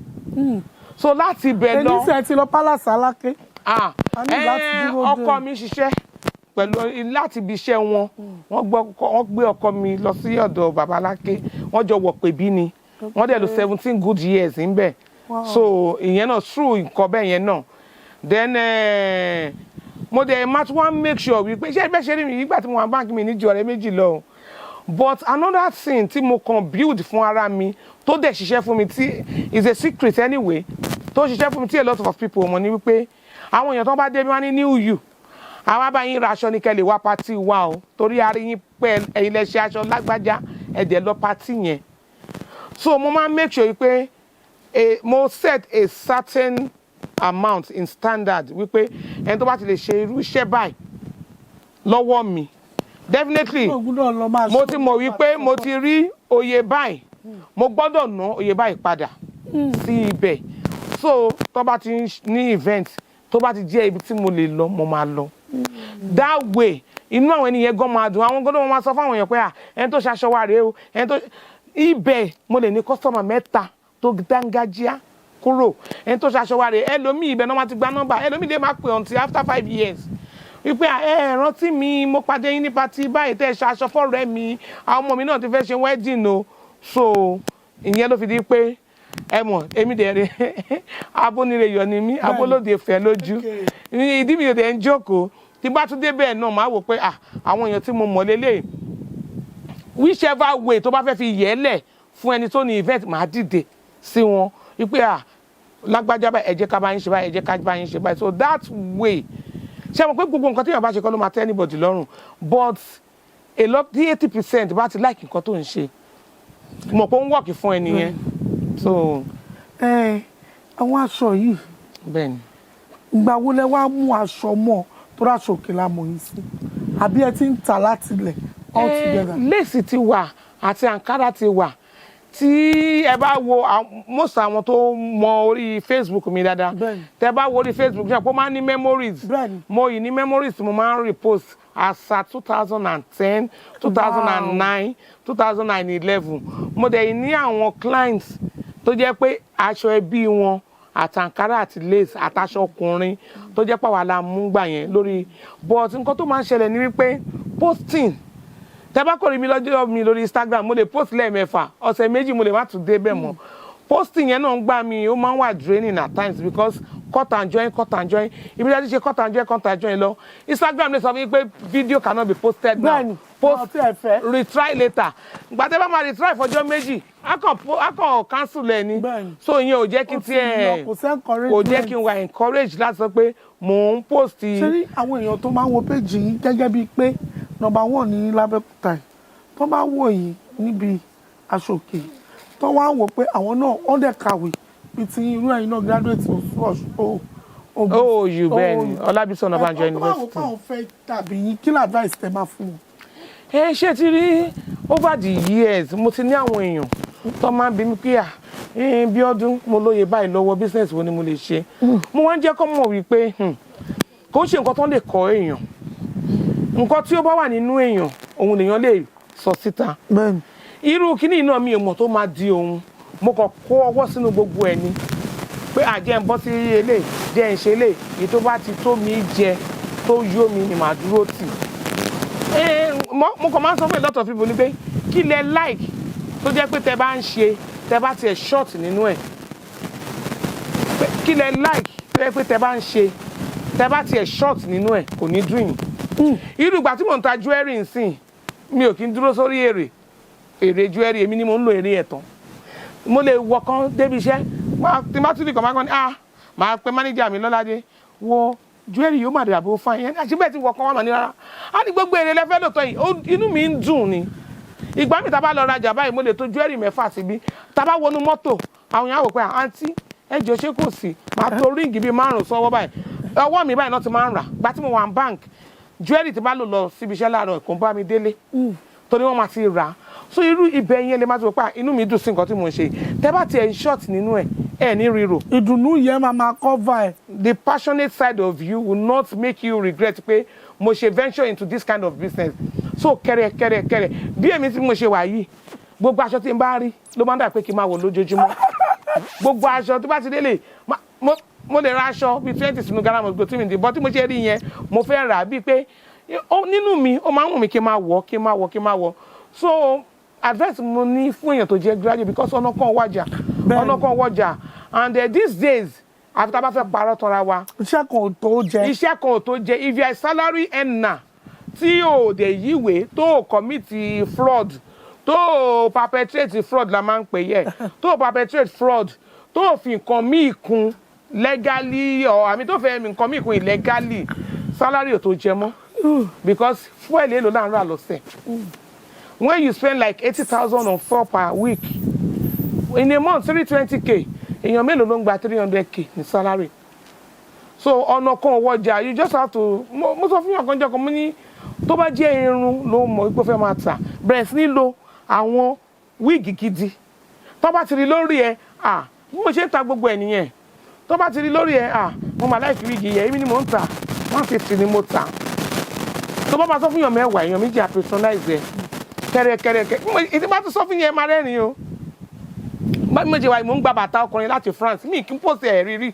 So láti bẹ̀ lọ. Ẹni sẹ́ ti lọ palace Aláké. Ọkọ mi ṣiṣẹ́ pẹ̀lú láti ibi iṣẹ́ wọn. Wọ́n gbé ọkọ mi lọ sí ọ̀dọ̀ bàbá Aláké. Wọ́n jọ wọ̀ pé bí ni. Wọ́n dẹ̀ lò 17 good years ńbẹ̀. So ìyẹn náà through nǹkan bẹ́ẹ̀ yẹn náà. Then mo dẹ̀ máa tún wá make sure wípé ṣé ẹgbẹ́ ṣe rí mi nígbà tí mo wà báńkì mi níjọ rẹ méjì lọ. But another thing tí mo kàn build fún ara mi tó dẹ̀ ṣiṣẹ́ fún mi tí is a secret anyway tó ṣiṣẹ́ fún mi tí a lot of people mọ̀ ní wípé àwọn èèyàn tó bá dé bí wọ́n ní new you àwa bá yín ra aṣọ ní kẹ́lẹ̀ wá pátì wa o torí a rí yín pé ẹ̀yin lẹ ṣe aṣọ lágbájá ẹ̀dẹ̀ lọ pátì yẹn. So mo máa make sure wípé mo set a certain amount in standard wípé ẹni tó bá ti lè ṣe irú iṣẹ́ báyìí lọ́wọ́ mi definitely mo ti mọ̀ wípé mo ti rí oyè báyìí mo gbọ́dọ̀ ná oyè báyìí padà sí ibẹ̀. So tó bá ti ní event tó bá ti jẹ́ ibi tí mo lè lọ mo máa lọ. That way inú àwọn ènìyàn gan máa dùn àwọn gbọ́dọ̀ máa sọ fáwọn èèyàn pé ẹni tó ṣaṣọ wa rèé o ẹni tó ibẹ̀ mo lè ní customer mẹ́ta tó dángájíá kúrò ẹni tó ṣaṣọ wa rèé ẹlòmíì ibẹ̀ náà máa ti gba nọ́mbà ẹlòmíì lè máa pè until after 5 years wípé rántí mi mo pàdé yín ní pati báyìí tẹ́ ẹ ṣaṣọ fọ́ọ̀rẹ́ mi àwọn ọmọ mi náà ti fẹ́ ṣe wedding o. So ìyẹn ló fi di pé ẹ mọ̀ èmi dẹ̀ rí abónireyọ̀ ni mí abólóde fẹ́ lójú ìdí mi ò dẹ̀ ń jókòó tí bá tún dé bẹ́ẹ̀ náà máa wò pé àwọn èèyàn tí mo mọ̀ lélẹ̀ whichever way tó bá fẹ́ fi yẹ̀ẹ́lẹ̀ fún ẹni tó ní event máa dìde sí wọn wípé lágbájá báyìí ẹ jẹ́ ká bá yín ṣe báyìí ẹ jẹ́ ká bá yín ṣe báyìí. So that way ṣé mo pé gbogbo nǹkan tí èèyàn bá ṣe kọ́ ló máa tẹ́ anybody lọ́rùn but a lot tí 80% bá ti like nǹkan tó ń ṣe mọ̀ pé ó ń wọ̀kì fún ẹni yẹn. So àwọn aṣọ yìí bẹ́ẹ̀ni ìgbà wo lẹ wá mú aṣọ mọ́ tó ráṣọ òkè lámọ̀ yìí sí àbí ẹ ti ń tà láti ilẹ̀ all together. Lace ti wà àti Ankara ti wà tí ẹ bá wo most àwọn tó mọ orí Facebook mi dáadáa tẹ bá wo orí Facebook ṣe pé ó máa ń ní memories mo yìí ní memories mo máa ń repost àṣà 2010 2009 2011 mo dẹ̀ ní àwọn clients tó jẹ́ pé aṣọ ẹbí wọn àtàǹkárá àti lace àtàṣọ ọkùnrin tó jẹ́ pàwọ́ la mú gbà yẹn lórí but nǹkan tó máa ń ṣẹlẹ̀ ni wípé posting tẹ́ bá kọ́ rí mi lọ́jọ́ mi lórí Instagram mo lè post lẹ́ẹ̀mẹ́fà ọ̀sẹ̀ méjì mo lè má tún dé bẹ́ẹ̀ mọ́ posting yẹn náà ń gbà mí ó máa ń wà draining at times because cut and join ibi tí a ti ṣe cut and join lọ Instagram lè sọ fún mi pé video cannot be posted now post retry later ìgbà tẹ́ bá máa retry fọjọ́ méjì a kàn cancel ẹ̀ ni so ìyẹn ò jẹ́ kí n tiẹ̀ kò jẹ́ kí n wà encourage láti sọ pé mò ń post. ṣé rí àwọn èèyàn tó máa ń wo péjì yìí gẹ́gẹ́ bíi pé number 1 ní lábẹ́kúta tó bá wò yìí níbi Aso-Oke tó wá wò pé àwọn náà wọ́n dẹ̀ kàwé bí ti irú ẹ̀yin náà graduate OU bẹ́ẹ̀ ni Ọlábísí Ọ̀nàbànjọ University. tó bá wò pé àwọn fẹ́ tàbí yín kí ló advice tẹ máa fún wọn. ṣé ti rí over the years mo ti ní àwọn èèyàn tó máa ń bi mí pé Bíọ́dún mo lóye báyìí lọ́wọ́ business wo ni mo lè ṣe mo wá ń jẹ́ kó mọ̀ wípé kò ń ṣe nǹkan tó lè kọ́ èèyàn nǹkan tí ó bá wà nínú èèyàn òun lèèyàn lè sọ síta irú kíní náà mi ò mọ̀ tó máa di òun mo kàn kó ọwọ́ sínú gbogbo ẹ̀ ni pé àjẹ́ ń bọ́ sí eléyìí jẹ́ ń ṣe eléyìí èyí tó bá ti tó mi jẹ tó yó mi ni màá dúró tì mo kàn máa ń sọ fún a lot of people ni pé kí lẹ like tó jẹ́ pé tẹ bá ń ṣe tẹ bá tiẹ̀ short nínú ẹ̀ kí lẹ like tó jẹ́ pé tẹ bá ń ṣe tẹ bá tiẹ̀ short nínú ẹ̀ kò ní dùn yín irú ìgbà tí mò ń ta jewelry nsìn mi ò kí ń dúró sórí èrè jewelry èmi ni mo ń lo èrè ẹ̀tàn mo lè wọ kan débi iṣẹ́ tí má tún lè kàn máa kàn ní máa pe manager mi Lọ́ládé wo jewelry yóò má dàbò fún yẹn àti bẹ́ẹ̀ tí wọ kan wà mà ní rárá á ní gbogbo èrè lẹ́fẹ́ lòótọ́ yìí inú mi ń dùn ni ìgbà mi tá bá lọ rajà báyìí mo lè tó jewelry 6 síbí tá bá wọnú mọ́tò àwọn èèyàn á wò pé àǹtí ẹjọ́ ṣé kò sí máa tó ríǹgì bíi 5 sọ́wọ́ báyìí ọwọ́ mi báyìí náà ti máa ń rà gbà tí mo wà ní bank jewelry tí bá lò lọ síbi iṣẹ́ láàárọ̀ kò ń bá mi délé torí wọ́n máa ti rà á so irú ibẹ̀ yẹn lè má ti wò pé inú mi dùn sí nǹkan tí mo ń ṣe tẹ́ bá tiẹ̀ short nínú ẹ̀ ní ríro. ìdùnnú yẹn máa cover ẹ̀. The passionate side of you will not make you regret pé mo ṣe venture into this kind of business so kẹrẹ bí èmi tí mo ṣe wà yìí gbogbo aṣọ tí n bá rí ló máa ń dà pé kí n máa wọ̀ lójoojúmọ́ gbogbo aṣọ tó bá ti délé mo lè ra aṣọ bíi 20 sínú ghana mosque tí mi dì bọ́ tí mo ṣe rí yẹn mo fẹ́ rà á bíi pé nínú mi ó máa ń wù mí kí n máa wọ̀ so advice mo ní fún èèyàn tó jẹ́ graduate because ọ̀nà kan wọ́jà and these days àfi tá a bá fẹ́ parọ́ tọ́ra wa iṣẹ́ kan ò tó jẹ if you are a salary earner tí o dẹ̀ yíwèé tó o commit fraud tó o perpetrate fraud la máa ń pè yẹ tó o perpetrate fraud tó o fi nǹkan míì kún legally àmì tó fẹ́ nǹkan míì kún illegally salary ò tó jẹ mọ́ because fuel èlò là ń rà lọ́sẹ̀ when you spend like 80,000 on fuel per week in a month 320k èèyàn mélòó ló ń gba 300k ní salary so ọ̀nà kan wọjà you just have to mo sọ fún yàn kan mo ní tó bá jẹ́ irun ló mọ̀ pé fẹ́ máa tà bẹ̀rẹ̀ sí ní lo àwọn wíìgì gidi tó bá ti rí lórí ẹ̀ bí mo ṣe ń ta gbogbo ẹ̀ nìyẹn tó bá ti rí lórí ẹ̀ mo máa láìkí wíìgì yẹn èmi ni mò ń tà 150 ni mo tà tó bá máa sọ fún yàn mẹ́wàá èèyàn méjì patronize ẹ̀ kẹrẹ ìdí bá tún sọ fún yẹn máa rẹ́rìn o mo jẹ́ wáyé mo ń gba bàtà ọkùnrin láti France mi kí n pòsè ẹ̀ rírí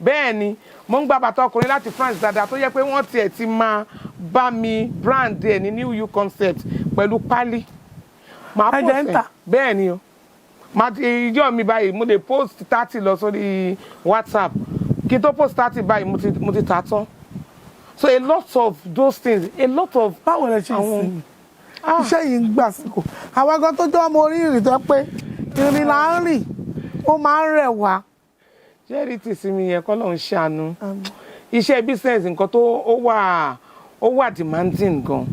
bẹ́ẹ̀ ni mo ń gba bàtà ọkùnrin láti France dáadáa tó yẹ pé wọ́n tiẹ̀ ti máa bá mi brand ẹ̀ ní new you concept pẹ̀lú pálí máa pòsè bẹ́ẹ̀ ni o ìjọ mi báyìí mo lè post 30 lọ sórí WhatsApp kí n tó post 30 báyìí mo ti tà tán so a lot of those things a lot of báwo lẹ ṣe ń iṣẹ́ yìí ń gbà síkò àwọn ẹgbẹ́ tó jọ́ ọmọ orí ìrìn tó pé ìrìn là ń rìn ó máa ń rẹ̀ wá. jẹ́rìí tì sí mi yẹn kọ́ ló ń ṣàánú iṣẹ́ business nǹkan tó ó wà demanding gan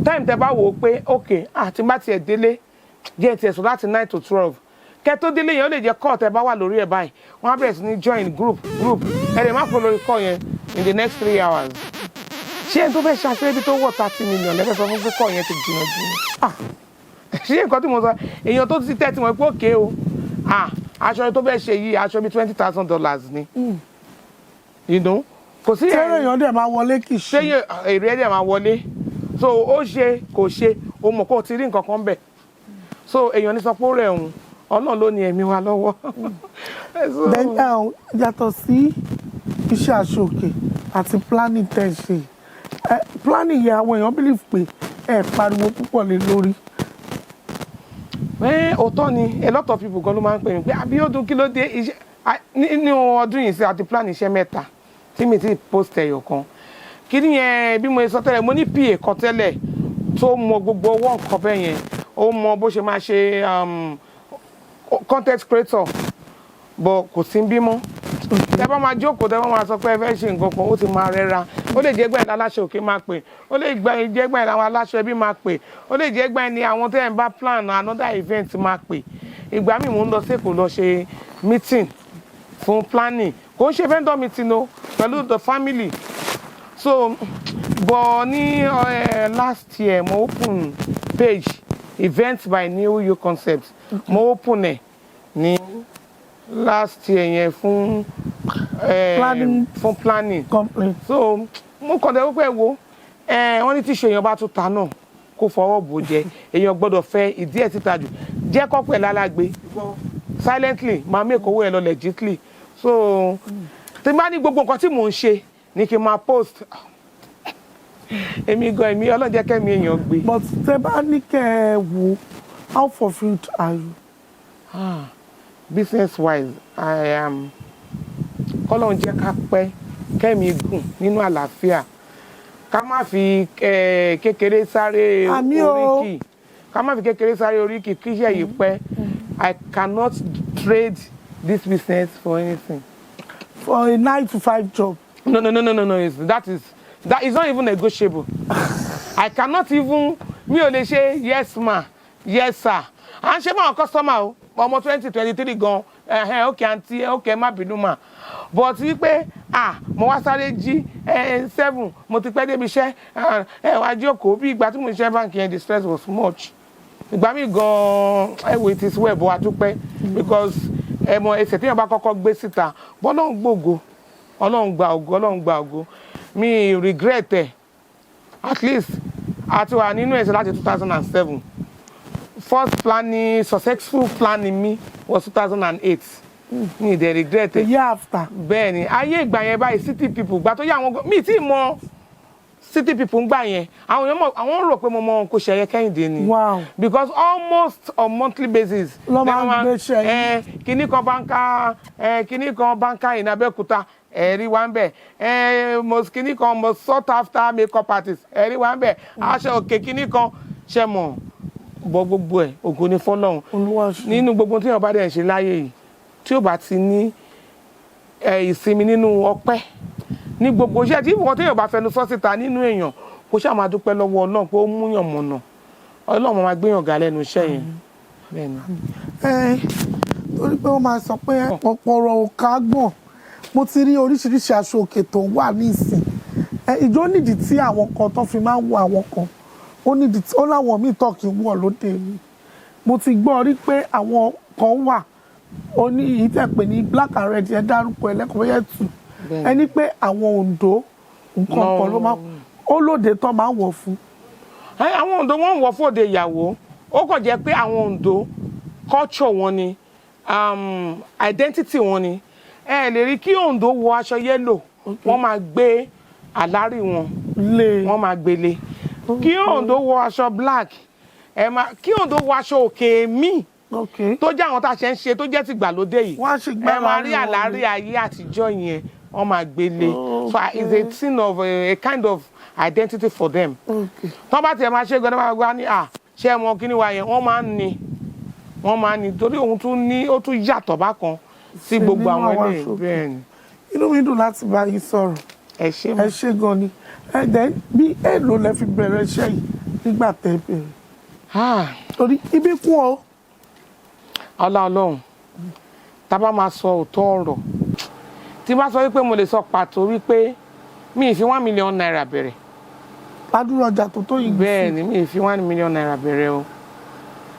time tẹ bá wò ó pé ok àti bá tiẹ̀ délé jẹ́ tiẹ̀ sọ láti 9 to 12 kẹ́ tó délé yẹn ó lè jẹ́ call tẹ bá wà lórí ẹ̀ báyìí wọ́n á bẹ̀rẹ̀ sí ní join group ẹ̀ lè má fọ́ lórí call yẹn in the next 3 hours ṣé ẹni tó fẹ́ ṣàṣeyẹ bí tó wọ̀ 30 million lẹ́fẹ̀ẹ́ sọ fún call yẹn ti jìnnà jù ṣé nǹkan tí mo sọ èèyàn tó ti tẹ́ tí wọ́n pé òkè o aṣọ tó fẹ́ ṣe yìí aṣọ bíi $20,000 ni kò sí tẹ́rẹ̀ èèyàn dẹ̀ máa wọlé kì í ṣe. ṣé èrè dẹ̀ máa wọlé so ó ṣe kò ṣe o mọ̀ kó o ti rí nǹkan kan bẹ̀ so èèyàn ní sọ pé ó rẹ̀ òun Ọlọ́run ló ní ẹ̀mí wa lọ́wọ́. Yàtọ̀ sí iṣẹ́ Aso-Oke àti planning tẹ̀ ṣe planning yẹn àwọn èèyàn believe pé ẹ pariwo púpọ̀ lé lórí. Òótọ́ ni a lot of people gan ló máa ń pè mí pé Abiodun kí ló dé iṣẹ́ nínú ọdún yìí sí àti plan iṣẹ́ 3 tí mi ti post ẹyọ kan kí ni yẹn bí mo sọ tẹ́lẹ̀ mo ní PA kan tẹ́lẹ̀ tó mọ gbogbo owó nǹkan bẹ́ẹ̀ yẹn ó mọ bó ṣe máa ṣe content creator bọ̀ kò sí bímọ tẹ́ bá máa jókòó tẹ́ bá máa sọ pé ẹ fẹ́ ṣe nǹkan kan ó ti máa rẹra ó lè jẹ́ gbà ní Aso-Oke máa pè ó lè jẹ́ gbà ní àwọn aláṣọ ẹbí máa pè ó lè jẹ́ gbà ní àwọn tẹ́ ẹ̀ ń bá plan another event máa pè ìgbà míì mò ń lọ sí Èkó lọ ṣe meeting fún planning kò ń ṣe vendor meeting o pẹ̀lú the family so but ní last year mo open page events by New You Concept mo open ẹ̀ ní last year yẹn fún planning so mo kàn dé wípé wo wọ́n ní tí ṣe èèyàn bá tún ta náà kó fọwọ́ bò jẹ èèyàn gbọ́dọ̀ fẹ́ ìdí ẹ̀ títa jù jẹ́ kọ́pẹ́ lálágbé silently máa make owó ẹ̀ lọ legitly so tí bá ní gbogbo nǹkan tí mò ń ṣe ní kí n máa post èmi ọlọ́jẹ́ kẹ́mi èèyàn gbé. but tẹ bá ní kẹ́ ẹ wo how fulfilled are you. Business wise I am kọ́lọ́n jẹ́ ká pẹ́ kẹ́mi gùn nínú àlàáfíà ká má fi kékeré sáré oríkì ká má fi kékeré sáré oríkì kí iṣẹ́ yìí pẹ́ I cannot trade this business for anything. For a 9 to 5 job. No. That is not even negotiable. I cannot even mi ò lè ṣe yes ma yes sir. À ń ṣe máa customer o ọmọ 2023 gan okay aunty okay má bínú mà but wípé mo wá sáré jí 7 mo ti pẹ́ débi iṣẹ́ wá jókòó bí ìgbà tí mo ṣiṣẹ́ báńkì yẹn the stress was much. Ìgbà mi gan it is well bó a dúpẹ́ because ẹsẹ̀ tí yẹn bá kọ́kọ́ gbé síta bọ́lọ́hún gbògo Ọlọ́run gba ògo mi regret ẹ̀ at least àti wà nínú ẹ̀sẹ̀ láti 2007 first planning successful planning mi was 2008 mi dey regret ẹ̀. The year after. Bẹ́ẹ̀ ni ayé ìgbà yẹn báyìí city people gbà tó yá àwọn mi tí mọ city people ń gbà yẹn àwọn rò pé mo mọ kò ṣẹyẹ Kẹ́hìndé ni. Wow. Because almost on monthly basis. lọ́ máa ń gbé ṣẹ́yìn. Kíní kan báńkà in Abẹ́òkúta ẹ̀rí wa ń bẹ̀ kíní kan most sought after makeup artist ẹ̀rí wa ń bẹ̀ Aso-Oke kíní kan ṣe mọ̀ bọ́ gbogbo ẹ̀ ògo ni fọ́lọ́run nínú gbogbo tí èèyàn bá dẹ̀ ṣe láyé yìí tí ó bá ti ní ìsinmi nínú ọpẹ́ ní gbogbo iṣẹ́ tí ìwọ̀n tí èèyàn bá fẹnu sọ síta nínú èèyàn kó ṣáà máa dúpẹ́ lọ́wọ́ Ọlọ́run pé ó múyàn mọ̀nà Ọlọ́run máa gbéyàn ga lẹ́nu iṣẹ́ yẹn. Torí pé wọ́n máa sọ pé ọ̀pọ̀rọ̀ òkà gbọ̀n mo ti rí oríṣiríṣi Aso-Oke tó wà ní ìsìn ìjọ nídìí tí àwọn kan tó fi máa ń wọ àwọn kan ó nídìí tí ó láwọn míì tó kì í wọ̀ lóde mi mo ti gbọ́ rí pé àwọn kan wà ó ní èyí tẹ̀ pé ní black and red yẹn dárúkọ ẹlẹ́kọ̀ọ́ yẹn tù ẹni pé àwọn Oǹdó nǹkan kan ló máa ó lóde tó máa ń wọ̀ fún. Àwọn Oǹdó wọn ń wọ̀ fún òde ìyàwó ó kàn jẹ́ pé àwọn Oǹdó culture wọn ni identity wọn ni ẹ lè rí kí Oǹdó wọ aṣọ yẹ́lò wọ́n máa gbé àlárí wọn wọ́n máa gbélé kí Oǹdó wọ aṣọ black kí Oǹdó wọ Aso-Oke míì tó jẹ́ àwọn tá a ṣe ń ṣe tó jẹ́ tìgbàlódé yìí ẹ máa rí àlárí ayé àtijọ́ yẹn wọ́n máa gbélé so it's a thing of a kind of identity for them. tó bá tiẹ̀ máa ṣe gbọ́dọ̀ máa gbá ní ṣé ẹ mọ kí ni wa yẹn wọ́n máa ń ní torí òun tún ní ó tún yàtọ̀ bákan sí gbogbo àwọn ilé bẹ́ẹ̀ ni. Inú mi dùn láti bá yín sọ̀rọ̀ ẹ ṣé gan ni ẹ̀dẹ̀ bí èèlò lẹ fi bẹ̀rẹ̀ iṣẹ́ yìí nígbà tẹ́ bẹ̀rẹ̀ torí ibi kún ọ. Ọlọ́run tá a bá máa sọ òótọ́ ọ̀rọ̀ tí bá sọ wípé mo lè sọ pàtó wípé mi ì fi $1 million bẹ̀rẹ̀. Ládùúrà ọjà tó yìí. Bẹ́ẹ̀ ni mi ì fi $1 million bẹ̀rẹ̀ o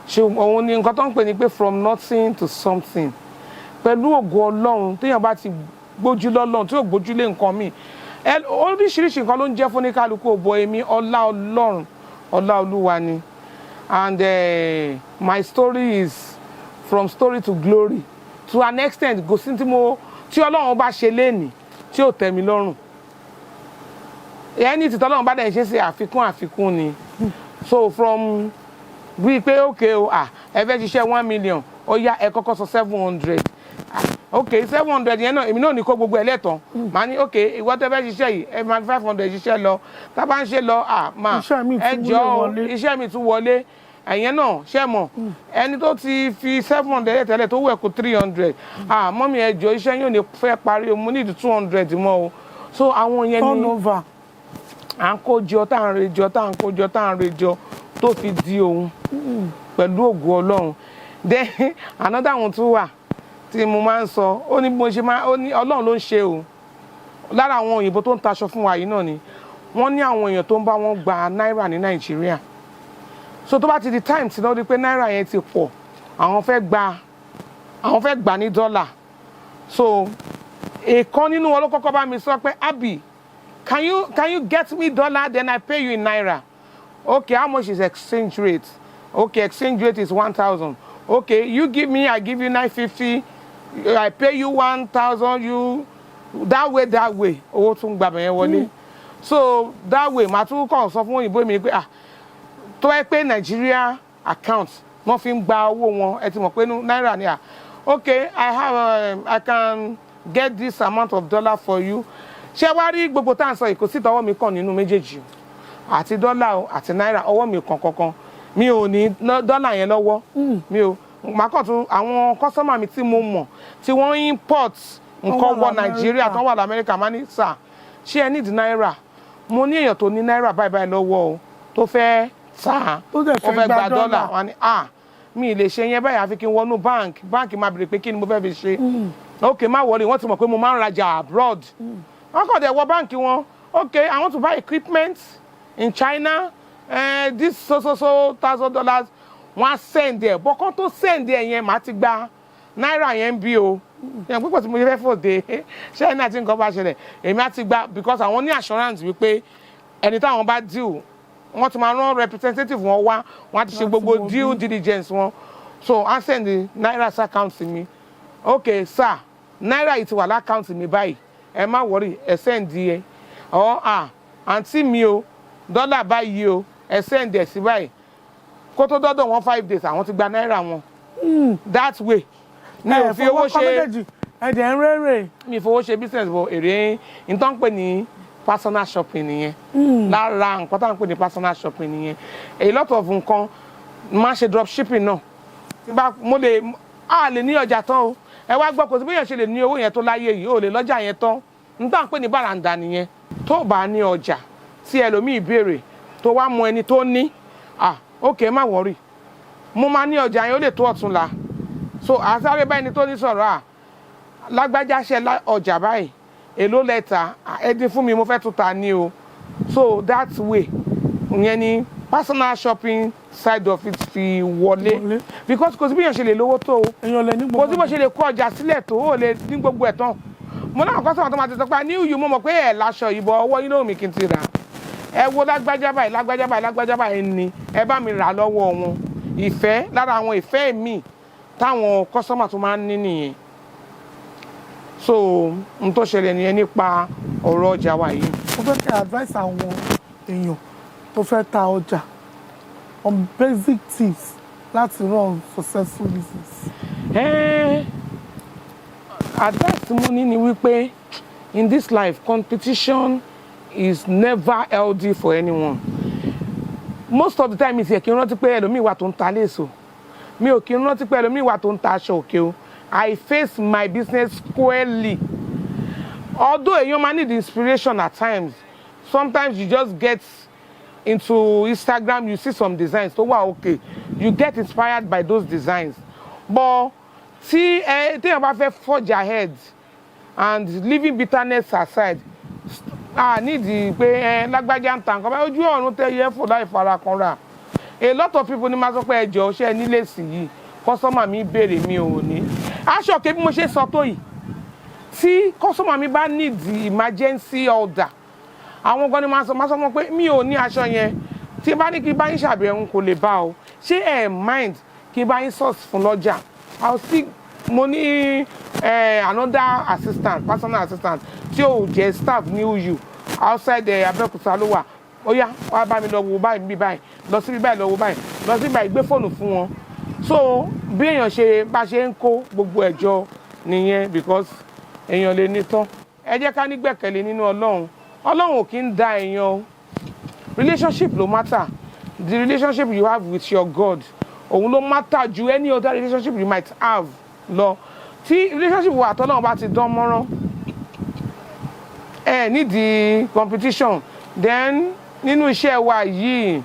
ṣe òun ni nǹkan tó ń pè ní pé from nothing to something pẹ̀lú ògo Ọlọ́run téèyàn bá ti gbójú lọ́lọ́run tí ò gbójú lé nǹkan míì oríṣiríṣi nǹkan ló ń jẹ́ fún ní kálukú òbò èmi ọlá Ọlọ́run ọlá Olúwa ni and my story is from story to glory to an extent kò sí tí Ọlọ́run bá ṣe léènì tí ò tẹ́ mi lọ́rùn ẹni tí Ọlọ́run bá dẹ̀ ṣe ṣe àfikún ni so from wí pé okay o ẹ fẹ́ ṣiṣẹ́ 1 million ó yá ẹ kọ́kọ́ sọ 700 okay 700 yẹn náà èmi náà ní kó gbogbo ẹ̀ lẹ́tàn màá ní okay ìwọ tẹ́ fẹ́ ṣiṣẹ́ yìí ẹ máa 500 ṣiṣẹ́ lọ tá a bá ń ṣe lọ máa ẹ jọ iṣẹ́ mi tún wọlé ẹ̀yẹn náà ṣẹ́ mọ̀ ẹni tó ti fi 700 tẹ́lẹ̀ tó wẹ̀ kó 300 mọ́mí ẹ jọ iṣẹ́ yóò ní fẹ́ parí o mo need 200 mọ́ o so àwọn yẹn ní turnover à ń kójọ tá à ń rejọ tá à ń kójọ tá à ń rejọ tó fi di òun pẹ̀lú ògo Ọlọ́run then another one tún wà tí mo máa ń sọ ó ní mo ṣe máa ó ní Ọlọ́run ló ń ṣe o lára àwọn òyìnbó tó ń taṣọ fún wa yìí náà ni wọ́n ní àwọn èèyàn tó ń bá wọn gba náírà ní Nàìjíríà so tó bá ti di time tí wọ́n rí pé náírà yẹn ti pọ̀ àwọn fẹ́ gbà ní dọ́là so èèkan nínú wọn ló kọ́kọ́ bá mi sọ pé Abi can you get me dollar then I pay you in naira okay how much is exchange rate okay exchange rate is 1,000 okay you give me I give you 950 I pay you 1,000 you that way owó tún gbà bẹ̀yẹn wọlé so that way màá tún kàn sọ fún òyìnbó mi pé tó ẹ pé Nigeria account wọ́n fi ń gba owó wọn ẹ ti mọ̀ pé náírà ni okay I can get this amount of dollar for you ṣé wá rí gbogbo tá à ń sọ ìkó sí tọwọ́ mi kàn nínú méjèèjì àti dọ́là o àti náírà ọwọ́ mi kàn kankan mi ò ní dọ́là yẹn lọ́wọ́ mi ò máa kàn tún àwọn kọ́sọ́mà mi tí mo mọ̀ tí wọ́n import nǹkan wọ Nàìjíríà tán wà lamẹ́ríkà máa ní sà ṣé ẹ nídìí náírà mo ní èèyàn tó ní náírà báyìí lọ́wọ́ o tó fẹ́ tà á ó fẹ́ gba dọ́là wọn ni mi ì lè ṣe yẹn báyìí àfi kí n wọnú báǹkì máa bèrè pé kí ni mo fẹ́ fi ṣe ok má wọlé wọ́n ti mọ̀ pé mo máa ń rajà abroad wọ́n kàn dé wọ báǹkì wọn okay I want to buy equipment in China this so $1,000 wọ́n á send ẹ̀ bọ́kàn tó send ẹ̀ yẹn màá ti gba náírà yẹn bí o yẹn pípọ̀ tí mo fẹ́ fòde China tí nǹkan bá ṣẹlẹ̀ èmi á ti gba because àwọn ní assurance wípé ẹni táwọn bá deal wọ́n ti máa rán representative wọn wá wọ́n á ti ṣe gbogbo due diligence wọn so I send the naira account mi okay sir náírà yìí ti wà lákàntì mi báyìí ẹ má worry ẹ send ẹ àǹtí mi o dọ́là báyìí o ẹ send ẹ sí báyìí kó tó dọ́dọ̀ wọn 5 days àwọn ti gba náírà wọn that way mi ò fi owó ṣe ẹ̀dẹ̀ ń rẹ́rẹ́ mi ò fowó ṣe business bọ̀ èrè nǹkan pè ní personal shopping nìyẹn lára nǹkan tá à ń pè ní personal shopping nìyẹn a lot of nǹkan máa ṣe drop shipping náà tí bá mo lè lè ní ọjà tán o ẹ wá gbọ́ kò sí bóyá ṣe lè ní owó yẹn tó láyé yìí ò lè lọ́jà yẹn tán n tá à ń pè ní bàràǹdà nìyẹn tó bá ní ọjà tí ẹlòmíì béèrè tó wá mọ ẹni tó ní ok má wọrí mo máa ní ọjà yẹn ó lè tó ọ̀túnla so àsáré bá ẹni tó ní sọ̀rọ̀ lágbájá ṣe ọjà báyìí èló lẹ́ta ẹdín fún mi mo fẹ́ tún ta ní o so that way ìyẹn ni personal shopping side of it fi wọlé because kò sí bí èèyàn ṣe lè lówó tó o kò sí bó ṣe lè kó ọjà sílẹ̀ tó o lè ní gbogbo ẹ̀ tán mo náà kọ́ sọ̀rọ̀ tó máa ti sọ pé ní ìyú mo mọ̀ pé ẹ̀ láṣọ ìbọn ọwọ́ yín lóhùn mi kí n ti rà ẹ wo lágbájá báyìí ni ẹ bá mi rà lọ́wọ́ wọn ìfẹ́ lára àwọn ìfẹ́ mi táwọn kọ́sọ́mà tó máa ń ní nìyẹn so n tó ṣẹlẹ̀ nìyẹn nípa ọ̀rọ̀ ọjà wa yìí. mo fẹ́ kí advice àwọn èèyàn tó fẹ́ ta ọjà on basic tips láti run successful business. Advice tí mo ní ni wípé in this life competition is never healthy for anyone. Most of the time ìsì kí n rántí pé ẹlòmíì wà tó ń ta léèso mi ò kí n rántí pé ẹlòmíì wà tó ń ta aṣọ òkè o. I face my business squarely. Although èèyàn máa need inspiration at times, sometimes you just get into Instagram, you see some designs, so wow, okay, you get inspired by those designs. But tí èèyàn bá fẹ́ forge ahead and leaving bitterness aside, nídìí pé lágbájá ń ta nǹkan báyìí ojú ọ̀run tẹ yẹ fò láì fara kanra a lot of people ní máa sọ pé ẹjọ́ ṣe ní lèsì yìí customer mi béèrè mi ò ní Aso-Oke bí mo ṣe sọ tó yìí tí customer mi bá need emergency order àwọn gan ni máa sọ mọ́ pé mi ò ní aṣọ yẹn tí bá ní kí bá yín ṣàbẹ̀wò kò lè bá o ṣé ẹ mind kí bá yín source fún lọ́jà I'll still mo ní another assistant personal assistant tí ò jẹ́ staff ní uyu outside Abẹ́òkúta ló wà ó yá wá bá mi lọ wo báyìí bí báyìí lọ sí bí báyìí lọ wo báyìí lọ sí báyìí gbé fóònù fún wọn so bí èèyàn ṣe bá ṣe ń kó gbogbo ẹ̀jọ́ nìyẹn because èèyàn lè ní tán ẹ jẹ́ ká nígbẹ̀kẹ̀lé nínú Ọlọ́run Ọlọ́run ò kí ń da èèyàn o relationship ló matter the relationship you have with your God òun ló matter ju any other relationship you might have lọ tí relationship wa àtọ́lọ́run bá ti dán mọ́rán nídìí competition then nínú iṣẹ́ wa yìí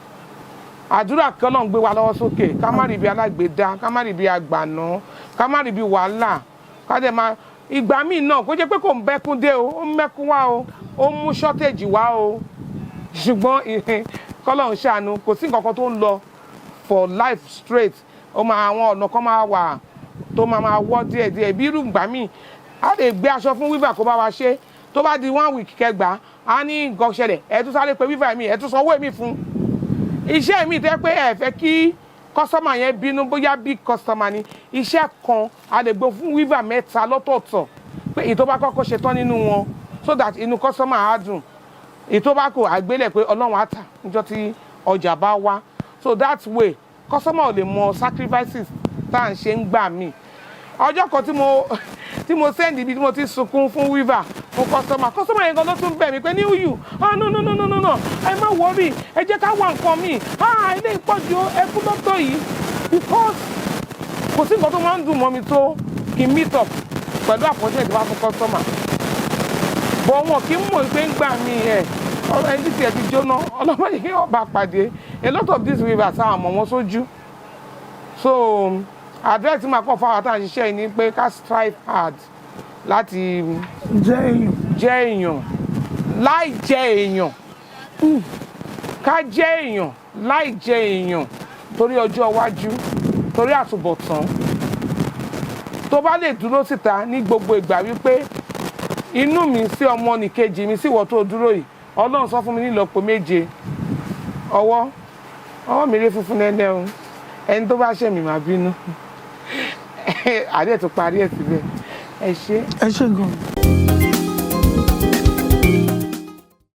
àdúrà kí Ọlọ́run gbé wa lọ́wọ́ sókè ká má rí bí alágbèédá ká má rí bí àgbàná ká má rí bí wàhálà ká dẹ̀ máa ìgbà míì náà kó jẹ́ pé kò ń bẹ́kún dé o ó ń mẹ́kún wá o ó ń mú shortage wá o ṣùgbọ́n k'Ọlọ́run ṣàánú kò sí nǹkan kan tó ń lọ for life straight ó máa àwọn ọ̀nà kan máa wà tó máa wọ́ díẹ̀díẹ̀ bí irú ìgbà míì a lè gbé aṣọ fún weaver kó bá wa ṣe tó bá di 1 week kẹgbàá a ní nǹkan ṣẹlẹ̀ ẹ tún sáré pé weaver mi ẹ tún sanwó èmi fún iṣẹ́ mi tẹ́ pé ẹ fẹ́ kí customer yẹn bínú bóyá big customer ni iṣẹ́ kan a lè gbé fún weaver 3 lọ́tọ̀ọ̀tọ̀ pé èyí tó bá kọ́kọ́ ṣe tán nínú wọn so that inú customer á dùn èyí tó bá kò àgbélẹ̀ pé Ọlọ́run á tà níjọ́ tí ọjà bá wá so that way customer ò lè mọ sacrifices tá à ń ṣe ń gbà mí ọjọ́ kan tí mo send ibi tí mo ti sunkún fún weaver fún customer yẹn gan ló tún bẹ̀ mí pé ní uyu no ẹ má worry ẹ jẹ́ ká wá nǹkan mi ilé ìpọ́jù ẹkú lọ́tọ̀ yìí because kò sí nǹkan tó máa ń dùn mọ́ mi tó kí n meet up pẹ̀lú appointment wá fún customer bọ̀ wọn kì í mọ̀ pé ń gbà mí ọ̀rọ̀ ẹni tí ẹ ti jóná ọlọ́mọdé kí ọba pàdé a lot of these weavers àwọn àmọ́ wọn sójú so àdúrà tí màá kàn fún àwọn àtàwọn ṣiṣẹ́ yìí ni pé ká strive hard láti jẹ́ èèyàn láì jẹ́ èèyàn ká jẹ́ èèyàn láì jẹ́ èèyàn torí ọjọ́ iwájú torí àtúbọ̀tán tó bá lè dúró síta ní gbogbo ìgbà wípé inú mi sí ọmọ nìkejì mi sí ìwọ tó dúró yìí Ọlọ́run sọ fún mi ní ìlọ́po 7 ọwọ́ mi rí funfun nẹ́nẹ́ o ẹni tó bá ṣẹ̀ mí má bínú àdé tó parí ẹ̀ síbẹ̀ ẹ ṣé gan.